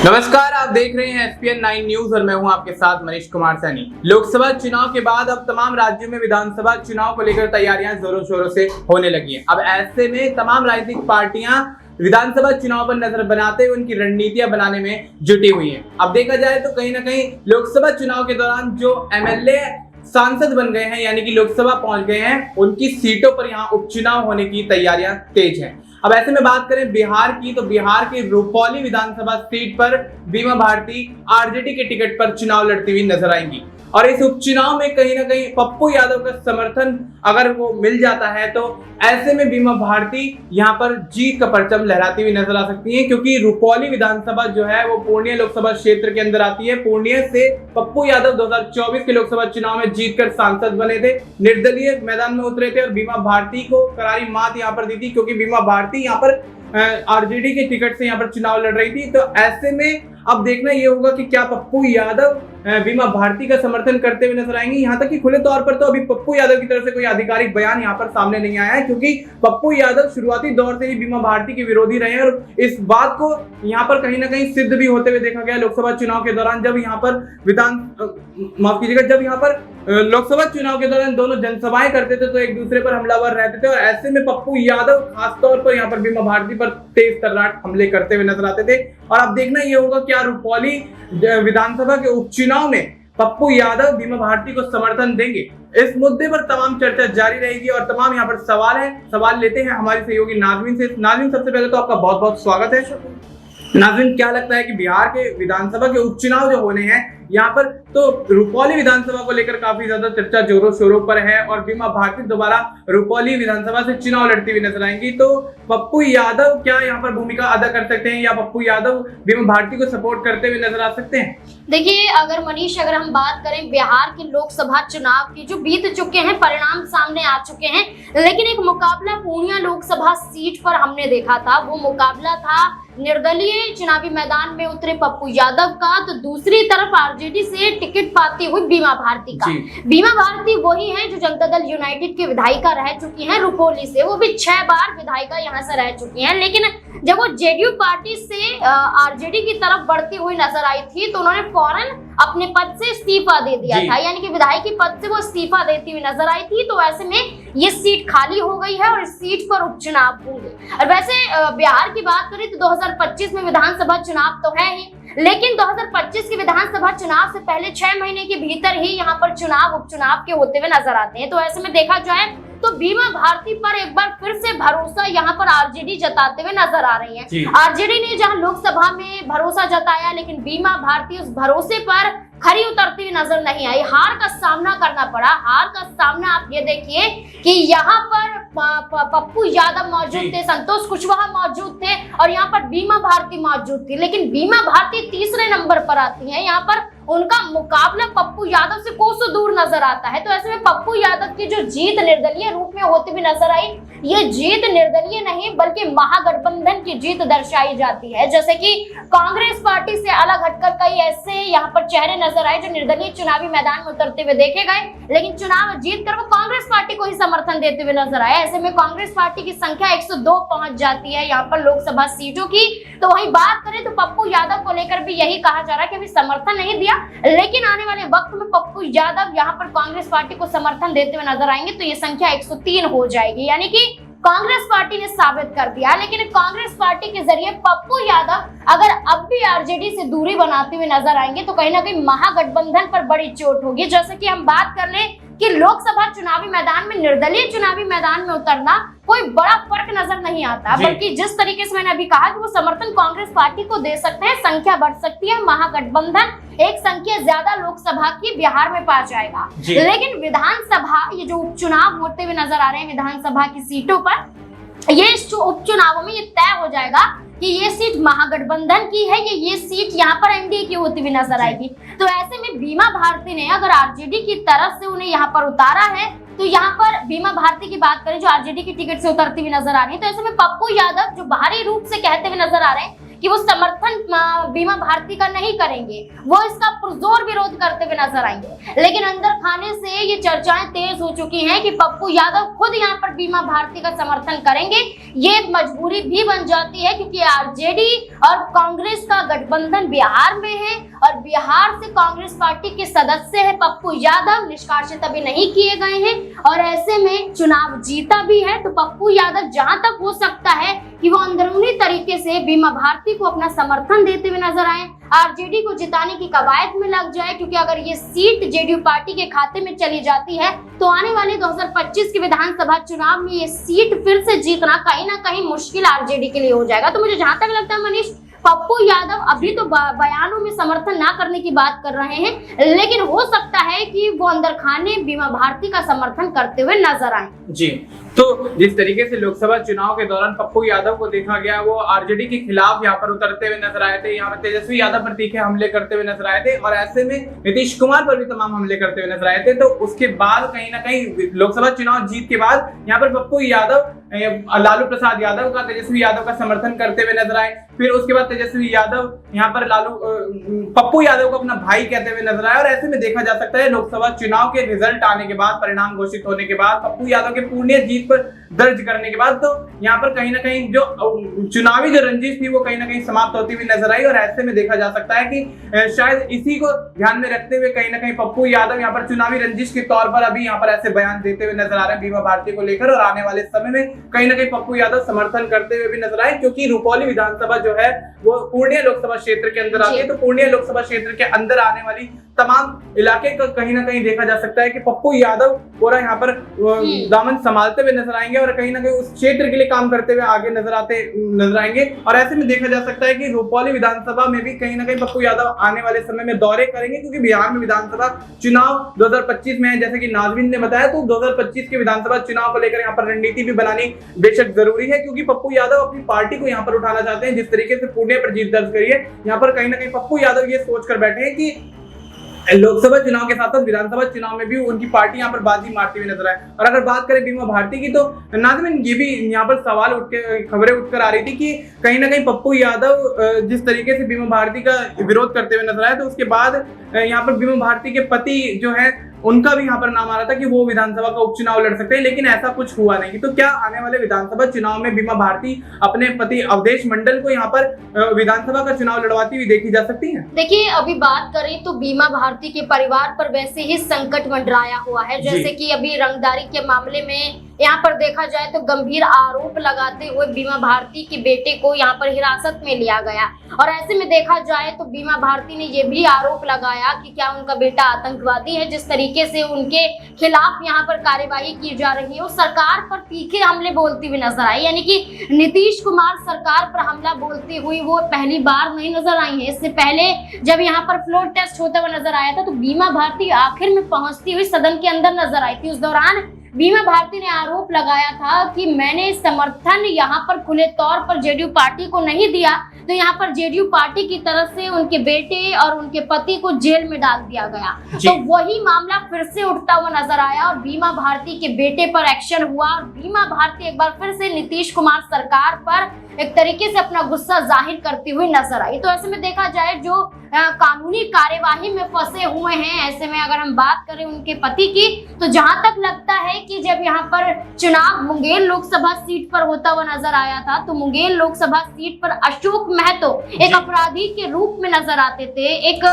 नमस्कार, आप देख रहे हैं SPN 9 न्यूज और मैं हूं आपके साथ मनीष कुमार सैनी। लोकसभा चुनाव के बाद अब तमाम राज्यों में विधानसभा चुनाव को लेकर तैयारियां जोरों शोरों से होने लगी हैं। अब ऐसे में तमाम राजनीतिक पार्टियां विधानसभा चुनाव पर नजर बनाते हुए उनकी रणनीतियां बनाने में जुटी हुई हैं। अब देखा जाए तो कहीं ना कहीं लोकसभा चुनाव के दौरान जो MLA सांसद बन गए हैं यानी कि लोकसभा पहुंच गए हैं, उनकी सीटों पर यहाँ उपचुनाव होने की तैयारियां तेज हैं। अब ऐसे में बात करें बिहार की, तो बिहार के रुपौली विधानसभा सीट पर बीमा भारती आरजेडी के टिकट पर चुनाव लड़ती हुई नजर आएंगी और इस उपचुनाव में कहीं ना कहीं पप्पू यादव का समर्थन अगर वो मिल जाता है तो ऐसे में बीमा भारती यहाँ पर जीत का परचम लहराती हुई नजर आ सकती है, क्योंकि रुपौली विधानसभा जो है वो पूर्णिया लोकसभा क्षेत्र के अंदर आती है। पूर्णिया से पप्पू यादव 2024 के लोकसभा चुनाव में जीतकर सांसद बने थे, निर्दलीय मैदान में उतरे थे और बीमा भारती को करारी मात यहाँ पर दी थी, क्योंकि बीमा भारती यहाँ पर आरजेडी के टिकट से यहाँ पर चुनाव लड़ रही थी। तो ऐसे में अब देखना ये होगा कि क्या पप्पू यादव बीमा भारती का समर्थन करते हुए नजर आएंगे। यहाँ तक कि खुले तौर पर तो अभी पप्पू यादव की तरफ से कोई आधिकारिक बयान यहाँ पर सामने नहीं आया है, क्योंकि पप्पू यादव शुरुआती दौर से ही बीमा भारती के विरोधी रहे हैं और इस बात को यहाँ पर कहीं ना कहीं सिद्ध भी होते हुए देखा गया लोकसभा चुनाव के दौरान, जब यहाँ पर लोकसभा चुनाव के दौरान दोनों जनसभाएं करते थे तो एक दूसरे पर हमलावर रहते थे और ऐसे में पप्पू यादव खासतौर पर यहाँ पर बीमा भारती पर तेज तर्राट हमले करते हुए नजर आते थे। और अब देखना ये होगा क्या रुपौली विधानसभा के उपचुनाव में पप्पू यादव बीमा भारती को समर्थन देंगे। इस मुद्दे पर तमाम चर्चा जारी रहेगी और तमाम यहाँ पर सवाल लेते हैं हमारी सहयोगी नाज़मीन से। नाज़मीन, सबसे पहले तो आपका बहुत बहुत स्वागत है। नाज़मीन, क्या लगता है कि बिहार के विधानसभा के उपचुनाव जो होने हैं यहाँ पर, तो रुपौली विधानसभा को लेकर काफी ज्यादा चर्चा जोरों शोरों पर है और बीमा भारती दोबारा रुपौली विधानसभा से चुनाव लड़ती हुई नजर आएंगी, तो पप्पू यादव क्या यहाँ पर भूमिका अदा कर सकते हैं या पप्पू यादव बीमा भारती को सपोर्ट करते हुए नजर आ सकते हैं? देखिए, अगर मनीष, अगर हम बात करें बिहार के लोकसभा चुनाव की जो बीत चुके हैं, परिणाम सामने आ चुके हैं, लेकिन एक मुकाबला पूर्णिया लोकसभा सीट पर हमने देखा था। वो मुकाबला था निर्दलीय चुनावी मैदान में उतरे पप्पू यादव का, तो दूसरी तरफ आरजेडी से टिकट पाती हुई बीमा भारती का। बीमा भारती वही है जो जनता दल यूनाइटेड की विधायिका रह चुकी हैं रुपौली से, वो भी 6 बार विधायिका यहाँ से रह चुकी हैं। लेकिन जब वो जेडीयू पार्टी से आरजेडी की तरफ बढ़ती हुई नजर आई थी तो उन्होंने फौरन अपने पद से इस्तीफा दे दिया था, यानी कि विधायक के पद से वो इस्तीफा देती हुई नजर आई थी। तो ऐसे में ये सीट खाली हो गई है और इस सीट पर उपचुनाव होंगे। और वैसे बिहार की बात करें तो 2025 में विधानसभा चुनाव तो है ही, लेकिन 2025 के विधानसभा चुनाव से पहले 6 महीने के भीतर ही यहाँ पर उपचुनाव के होते हुए नजर आते हैं। तो ऐसे में देखा जाए तो बीमा भारती पर एक बार फिर से भरोसा यहाँ पर आरजेडी जताते हुए नजर आ रही है। आरजेडी ने जहाँ लोकसभा में भरोसा जताया, लेकिन बीमा भारती उस भरोसे पर खरी उतरती हुई नजर नहीं आई। हार का सामना करना पड़ा। हार का सामना आप ये देखिए कि यहाँ पर पप्पू यादव मौजूद थे, संतोष कुशवाहा मौजूद थे और यहाँ पर बीमा भारती मौजूद थी, लेकिन बीमा भारती तीसरे नंबर पर आती है। यहाँ पर उनका मुकाबला पप्पू यादव से कोसों दूर नजर आता है। तो ऐसे में पप्पू यादव की जो जीत निर्दलीय रूप में होती हुई नजर आई, ये जीत निर्दलीय नहीं बल्कि महागठबंधन की जीत दर्शाई जाती है। जैसे कि कांग्रेस पार्टी से अलग हटकर कई ऐसे यहाँ पर चेहरे नजर आए जो निर्दलीय चुनावी मैदान में उतरते हुए देखे गए, लेकिन चुनाव जीत कर वो कांग्रेस पार्टी को ही समर्थन देते हुए नजर आए। ऐसे में कांग्रेस पार्टी की संख्या 102 पहुंच जाती है यहाँ पर लोकसभा सीटों की। तो वही बात करें तो पप्पू यादव को लेकर भी यही कहा जा रहा है कि अभी समर्थन नहीं दिया, लेकिन आने वाले वक्त में पप्पू यादव यहाँ पर कांग्रेस पार्टी को समर्थन देते हुए नजर आएंगे तो ये संख्या 103 हो जाएगी, यानी कि कांग्रेस पार्टी ने साबित कर दिया। लेकिन कांग्रेस पार्टी के जरिए पप्पू यादव अगर अब भी आरजेडी से दूरी बनाते हुए नजर आएंगे तो कहीं ना कहीं महागठबंधन पर बड़ी चोट होगी। जैसे कि हम बात कर लें कि लोकसभा चुनावी मैदान में निर्दलीय चुनावी मैदान में उतरना कोई बड़ा फर्क नजर नहीं आता, बल्कि जिस तरीके से मैंने अभी कहा कि वो समर्थन कांग्रेस पार्टी को दे सकते हैं, संख्या बढ़ सकती है, महागठबंधन एक संख्या ज्यादा लोकसभा की बिहार में पा जाएगा। लेकिन विधानसभा ये जो उपचुनाव होते हुए नजर आ रहे हैं विधानसभा की सीटों पर, ये उपचुनावों में ये तय हो जाएगा कि ये सीट महागठबंधन की है या ये सीट यहाँ पर एनडीए की होती हुई नजर आएगी। तो ऐसे में बीमा भारती ने अगर आरजेडी की तरफ से उन्हें यहाँ पर उतारा है तो यहाँ पर बीमा भारती की बात करें जो आरजेडी की टिकट से उतरती हुई नजर आ रही है, तो ऐसे में पप्पू यादव जो बाहरी रूप से कहते हुए नजर आ रहे हैं कि वो समर्थन बीमा भारती का नहीं करेंगे, वो इसका पुरजोर विरोध करते हुए नजर आएंगे। लेकिन अंदर खाने से ये चर्चाएं तेज हो चुकी हैं कि पप्पू यादव खुद यहाँ पर बीमा भारती का समर्थन करेंगे। ये मजबूरी भी बन जाती है क्योंकि आरजेडी और कांग्रेस का गठबंधन बिहार में है और बिहार से कांग्रेस पार्टी के सदस्य है पप्पू यादव, निष्कासित अभी नहीं किए गए हैं और ऐसे में चुनाव जीता भी है। तो पप्पू यादव जहां तक हो सकता है कि वो अंदरूनी तरीके से बीमा भारती को अपना समर्थन देते हुए नजर आए, आरजेडी को जिताने की कवायद में लग जाए, क्योंकि अगर ये सीट जेडीयू पार्टी के खाते में चली जाती है तो आने वाले 2025 के विधानसभा चुनाव में ये सीट फिर से जीतना कहीं ना कहीं मुश्किल आरजेडी के लिए हो जाएगा। तो मुझे जहां तक लगता है मनीष, पप्पू यादव अभी तो बयानों में समर्थन ना करने की बात कर रहे हैं, लेकिन हो सकता है कि वो अंदर खाने बीमा भारती का समर्थन करते हुए नजर आए। जी, तो जिस तरीके से लोकसभा चुनाव के दौरान पप्पू यादव को देखा गया, वो आरजेडी के खिलाफ यहाँ पर उतरते हुए नजर आए थे, यहाँ पर तेजस्वी यादव पर तीखे हमले करते हुए नजर आए थे और ऐसे में नीतीश कुमार पर भी तमाम हमले करते हुए नजर आए थे। तो उसके बाद कहीं ना कहीं लोकसभा चुनाव जीत के बाद यहाँ पर पप्पू यादव लालू प्रसाद यादव का, तेजस्वी यादव का समर्थन करते हुए नजर आए। फिर उसके बाद तेजस्वी यादव यहाँ पर पप्पू यादव को अपना भाई कहते हुए नजर आए और ऐसे में देखा जा सकता है लोकसभा चुनाव के रिजल्ट आने के बाद, परिणाम घोषित होने के बाद, पप्पू यादव के पूर्ण जीत पर दर्ज करने के बाद तो यहाँ पर कहीं ना कहीं जो चुनावी जो रंजिश थी वो कहीं ना कहीं समाप्त होती हुई नजर आई और ऐसे में देखा जा सकता है कि शायद इसी को ध्यान में रखते हुए कहीं ना कहीं पप्पू यादव यहाँ पर चुनावी रंजिश के तौर पर अभी यहाँ पर ऐसे बयान देते हुए नजर आ रहे हैं बीमा भारती को लेकर और आने वाले समय में कहीं ना कहीं पप्पू यादव समर्थन करते हुए भी नजर आए, क्योंकि रुपौली विधानसभा जो है वो पूर्णिया लोकसभा क्षेत्र के अंदर आती है। तो पूर्णिया लोकसभा क्षेत्र के अंदर आने वाली तमाम इलाके का कहीं ना कहीं देखा जा सकता है कि पप्पू यादव पूरा यहाँ पर दामन संभालते हुए नजर आएंगे और कहीं ना कहीं उस क्षेत्र के लिए काम करते हुए आगे नजर आएंगे और ऐसे में देखा जा सकता है कि रुपौली विधानसभा में भी कहीं ना कहीं पप्पू यादव आने वाले समय में दौरे करेंगे, क्योंकि बिहार में विधानसभा चुनाव 2025 में है, जैसे कि नाजमीन ने बताया। तो 2025 के विधानसभा चुनाव को लेकर यहाँ पर रणनीति भी बनानी बेशक जरूरी है, क्योंकि पप्पू यादव अपनी पार्टी को यहाँ पर उठाना चाहते हैं। जिस तरीके से पुणे पर जीत दर्ज करी है, यहाँ पर कहीं ना कहीं पप्पू यादव ये सोच कर बैठे हैं कि लोकसभा चुनाव के साथ साथ विधानसभा चुनाव में भी उनकी पार्टी यहाँ पर बाजी मारती हुई नजर आए। और अगर बात करें बीमा भारती की, तो नाज़मीन ये भी यहाँ पर सवाल खबरें उठकर आ रही थी कि कहीं ना कहीं पप्पू यादव जिस तरीके से बीमा भारती का विरोध करते हुए नजर आए, तो उसके बाद यहाँ पर बीमा भारती के पति जो है उनका भी यहाँ पर नाम आ रहा था कि वो विधानसभा का उपचुनाव लड़ सकते हैं, लेकिन ऐसा कुछ हुआ नहीं। तो क्या आने वाले विधानसभा चुनाव में बीमा भारती अपने पति अवधेश मंडल को यहाँ पर विधानसभा का चुनाव लड़वाती हुई देखी जा सकती है? देखिए, अभी बात करें तो बीमा भारती के परिवार पर वैसे ही संकट मंडराया हुआ है, जैसे कि अभी रंगदारी के मामले में यहाँ पर देखा जाए तो गंभीर आरोप लगाते हुए बीमा भारती के बेटे को यहाँ पर हिरासत में लिया गया और ऐसे में देखा जाए तो बीमा भारती ने ये भी आरोप लगाया कि क्या उनका बेटा आतंकवादी है। जिस तरीके से उनके खिलाफ यहाँ पर कार्यवाही की जा रही है, वो सरकार पर तीखे हमले बोलती हुई नजर आई, यानी कि नीतीश कुमार सरकार पर हमला बोलती हुई वो पहली बार नहीं नजर आई है। इससे पहले जब यहाँ पर फ्लोर टेस्ट होता हुआ नजर आया था तो बीमा भारती आखिर में पहुंचती हुई सदन के अंदर नजर आई थी। उस दौरान बीमा भारती ने आरोप लगाया था कि मैंने समर्थन यहाँ पर खुले तौर पर जेडीयू पार्टी को नहीं दिया, तो यहाँ पर जेडीयू पार्टी की तरफ से उनके बेटे और उनके पति को जेल में डाल दिया गया। तो वही मामला फिर से उठता हुआ नजर आया और बीमा भारती के बेटे पर एक्शन हुआ और बीमा भारती एक बार फिर से नीतीश कुमार सरकार पर एक तरीके से अपना गुस्सा जाहिर करती हुई नजर आई। तो ऐसे में देखा जाए जो कानूनी कार्यवाही में फंसे हुए हैं, ऐसे में अगर हम बात करें उनके पति की, तो जहां तक लगता है कि जब यहाँ पर चुनाव मुंगेर लोकसभा सीट पर होता हुआ नजर आया था तो मुंगेर लोकसभा सीट पर अशोक महतो एक अपराधी के रूप में नजर आते थे, एक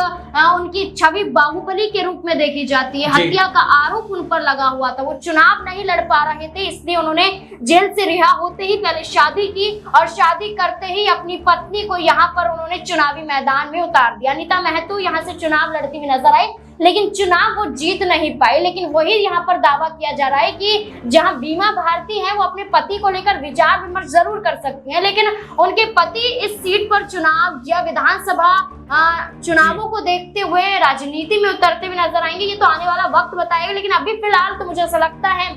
उनकी छवि बाहुबली के रूप में देखी जाती है, हत्या का आरोप उन पर लगा हुआ था। वो चुनाव नहीं लड़ पा रहे थे, इसलिए उन्होंने जेल से रिहा होते ही पहले शादी की और शादी करते ही अपनी पत्नी को यहाँ पर उन्होंने चुनावी मैदान में उतार दिया। अनीता महतो यहाँ से चुनाव लड़ती हुई नजर आई, लेकिन चुनाव वो जीत नहीं पाई। लेकिन वही यहाँ पर दावा किया जा रहा है कि जहां बीमा भारती है वो अपने पति को लेकर विचार विमर्श जरूर कर सकती हैं, लेकिन उनके पति इस सीट पर चुनाव या विधानसभा चुनावों को देखते हुए राजनीति में उतरते हुए नजर आएंगे। ये तो आने वाला वक्त बताएगा, लेकिन अभी फिलहाल तो मुझे ऐसा लगता है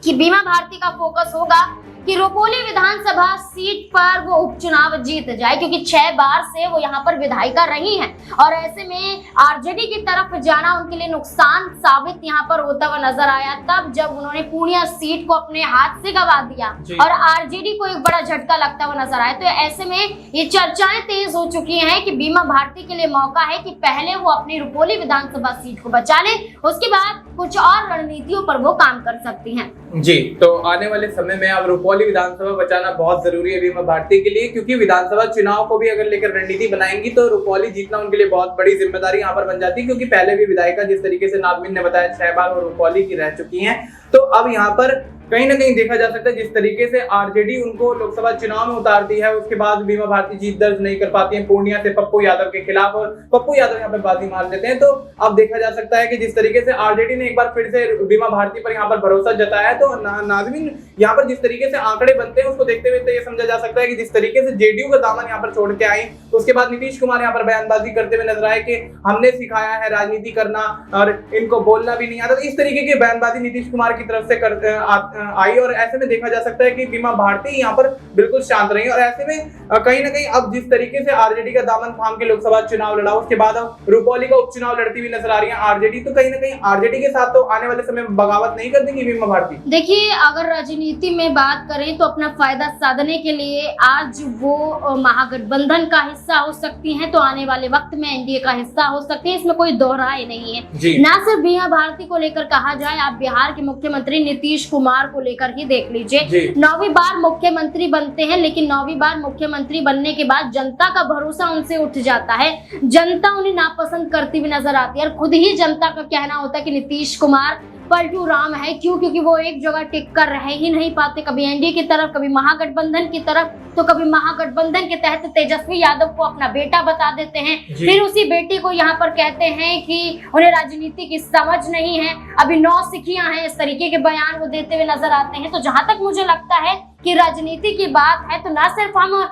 कि बीमा भारती का फोकस होगा कि रुपौली विधानसभा सीट पर वो उपचुनाव जीत जाए, क्योंकि 6 बार से वो यहाँ पर विधायिका रही हैं और ऐसे में आरजेडी की तरफ जाना उनके लिए नुकसान साबित यहाँ पर होता हुआ नजर आया तब जब उन्होंने पूर्णिया सीट को अपने हाथ से गंवा दिया और आरजेडी को एक बड़ा झटका लगता हुआ नजर आया। तो ऐसे में ये चर्चाएं तेज हो चुकी हैं कि बीमा भारती के लिए मौका है कि पहले वो अपनी रुपौली विधानसभा सीट को बचा ले, उसके बाद कुछ और रणनीतियों पर वो काम कर सकती हैं। जी, तो आने वाले समय में अब रुपौली विधानसभा बचाना बहुत जरूरी है बीमा भारती के लिए, क्योंकि विधानसभा चुनाव को भी अगर लेकर रणनीति बनाएंगी तो रुपौली जीतना उनके लिए बहुत बड़ी जिम्मेदारी यहाँ पर बन जाती है, क्योंकि पहले भी विधायिका जिस तरीके से नाज़मीन ने बताया 6 बार वो रुपौली की रह चुकी हैं। तो अब यहाँ पर कहीं ना कहीं देखा जा सकता है जिस तरीके से आरजेडी उनको लोकसभा चुनाव में उतारती है, उसके बाद बीमा भारती जीत दर्ज नहीं कर पाती है पूर्णिया से पप्पू यादव के खिलाफ और पप्पू यादव यहाँ पे बाजी मार देते हैं। तो अब देखा जा सकता है कि जिस तरीके से आरजेडी ने एक बार फिर से बीमा भारती पर यहाँ पर भरोसा जताया है, तो नाज़मीन यहाँ पर जिस तरीके से आंकड़े बनते हैं उसको देखते हुए तो ये समझा जा सकता है कि जिस तरीके से जेडीयू का दामन यहाँ पर छोड़ के आई, उसके बाद नीतीश कुमार यहाँ पर बयानबाजी करते हुए नजर आए कि हमने सिखाया है राजनीति करना और इनको बोलना भी नहीं आता। तो इस तरीके की बयानबाजी नीतीश कुमार की तरफ से आई और ऐसे में देखा जा सकता है कि बीमा भारती यहाँ पर बिल्कुल शांत रही और ऐसे में कहीं ना कहीं अब जिस तरीके से आरजेडी का दामन थाम के लोकसभा चुनाव लड़ा, उसके बाद अब रुपौली का उपचुनाव लड़ती हुई नजर आ रही है आरजेडी, तो कहीं ना कहीं आरजेडी के साथ तो आने वाले समय में बगावत नहीं कर देंगी बीमा भारती। देखिए, अगर राजनीति में बात करें तो अपना फायदा साधने के लिए आज वो महागठबंधन का हिस्सा हो सकती हैं, तो आने वाले वक्त में एनडीए का हिस्सा हो सकती है, इसमें कोई दोहराए नहीं है। ना सिर्फ बीमा भारती को लेकर कहा जाए, आप बिहार के मुख्यमंत्री नीतीश कुमार को लेकर ही देख लीजिए। 9वीं बार मुख्यमंत्री बनते हैं, लेकिन 9वीं बार मुख्यमंत्री बनने के बाद जनता का भरोसा उनसे उठ जाता है, जनता उन्हें नापसंद करती हुई नजर आती है और खुद ही जनता का कहना होता है कि नीतीश कुमार पलटू राम है। क्यों? क्योंकि वो एक जगह टिक कर रह ही नहीं पाते, कभी एनडीए की तरफ, कभी महागठबंधन की तरफ, तो कभी महागठबंधन के तहत तेजस्वी यादव को अपना बेटा बता देते हैं, फिर उसी बेटी को यहाँ पर कहते हैं कि उन्हें राजनीति की समझ नहीं है, अभी 9 सिखियां हैं, इस तरीके के बयान वो देते हुए नजर आते हैं। तो जहां तक मुझे लगता है कि राजनीति की बात है तो ना सिर्फ हम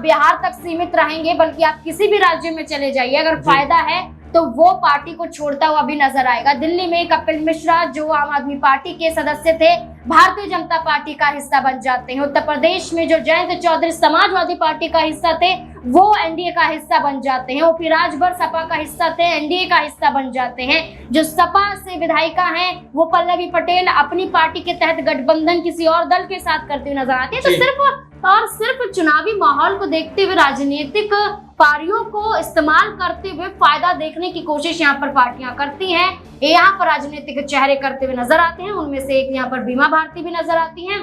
बिहार तक सीमित रहेंगे, बल्कि आप किसी भी राज्य में चले जाइए, अगर फायदा है तो वो पार्टी को छोड़ता हुआ भी नजर आएगा। दिल्ली में कपिल मिश्रा जो आम आदमी पार्टी के सदस्य थे, भारतीय जनता पार्टी का हिस्सा बन जाते हैं। उत्तर प्रदेश में जो जयंत चौधरी समाजवादी पार्टी का हिस्सा थे, वो एनडीए का हिस्सा बन जाते हैं। ओपी राजभर सपा का हिस्सा थे, एनडीए का हिस्सा बन जाते हैं। जो सपा से विधायिका हैं, वो पल्लवी पटेल अपनी पार्टी के तहत गठबंधन किसी और दल के साथ करते हुए नजर आती है। तो सिर्फ चुनावी माहौल को देखते हुए, राजनीतिक पारियों को इस्तेमाल करते हुए फायदा देखने की कोशिश यहाँ पर पार्टियां करती हैं। यहाँ पर राजनीतिक चेहरे करते हुए नजर आते हैं, उनमें से एक यहाँ पर बीमा भारती भी नजर आती हैं।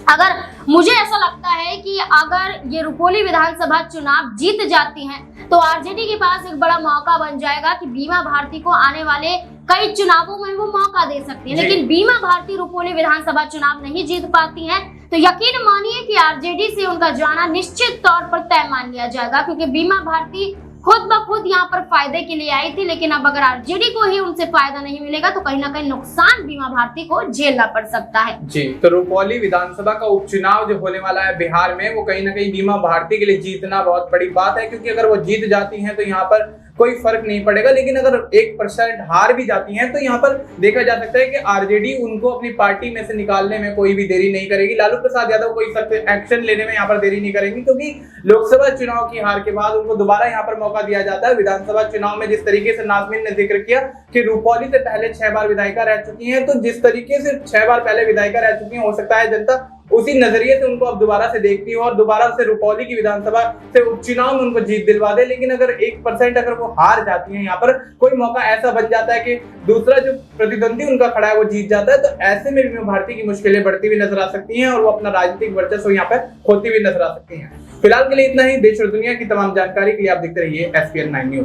अगर मुझे ऐसा लगता है कि अगर ये रुपौली विधानसभा चुनाव जीत जाती हैं तो आरजेडी के पास एक बड़ा मौका बन जाएगा कि बीमा भारती को आने वाले कई चुनावों में वो मौका दे सकती है। लेकिन बीमा भारती रुपौली विधानसभा चुनाव नहीं जीत पाती हैं तो यकीन मानिए कि आरजेडी से उनका जाना निश्चित तौर पर तय मान लिया जाएगा, क्योंकि बीमा भारती खुद ब खुद यहाँ पर फायदे के लिए आई थी। लेकिन अब अगर आरजेडी को ही उनसे फायदा नहीं मिलेगा तो कहीं ना कहीं नुकसान बीमा भारती को झेलना पड़ सकता है। जी, तो रुपौली विधानसभा का उपचुनाव जो होने वाला है बिहार में, वो कहीं ना कहीं बीमा भारती के लिए जीतना बहुत बड़ी बात है, क्योंकि अगर वो जीत जाती हैं तो यहाँ पर कोई फर्क नहीं पड़ेगा। लेकिन अगर 1% हार भी जाती हैं तो यहाँ पर देखा जा सकता है कि आरजेडी उनको अपनी पार्टी में से निकालने में कोई भी देरी नहीं करेगी। लालू प्रसाद यादव कोई सख्त एक्शन लेने में यहाँ पर देरी नहीं करेंगी, क्योंकि लोकसभा चुनाव की हार के बाद उनको दोबारा यहाँ पर मौका दिया जाता है। विधानसभा चुनाव में जिस तरीके से नाज़मीन ने जिक्र किया कि रुपौली से पहले 6 बार विधायिका रह चुकी है, तो जिस तरीके से 6 बार पहले विधायिका रह चुकी है, हो सकता है जनता उसी नजरिए से उनको अब दोबारा से देखती हो और दोबारा से रुपौली की विधानसभा से उपचुनाव में उनको जीत दिलवा दे। लेकिन अगर 1% अगर वो हार जाती है, यहाँ पर कोई मौका ऐसा बन जाता है कि दूसरा जो प्रतिद्वंदी उनका खड़ा है वो जीत जाता है, तो ऐसे में बीमा भारती की मुश्किलें बढ़ती हुई नजर आ सकती हैं और वो अपना राजनीतिक वर्चस्व यहाँ पर खोती हुई नजर आ सकती हैं। फिलहाल के लिए इतना ही। देश और दुनिया की तमाम जानकारी के लिए आप देखते रहिए SPN 9 न्यूज।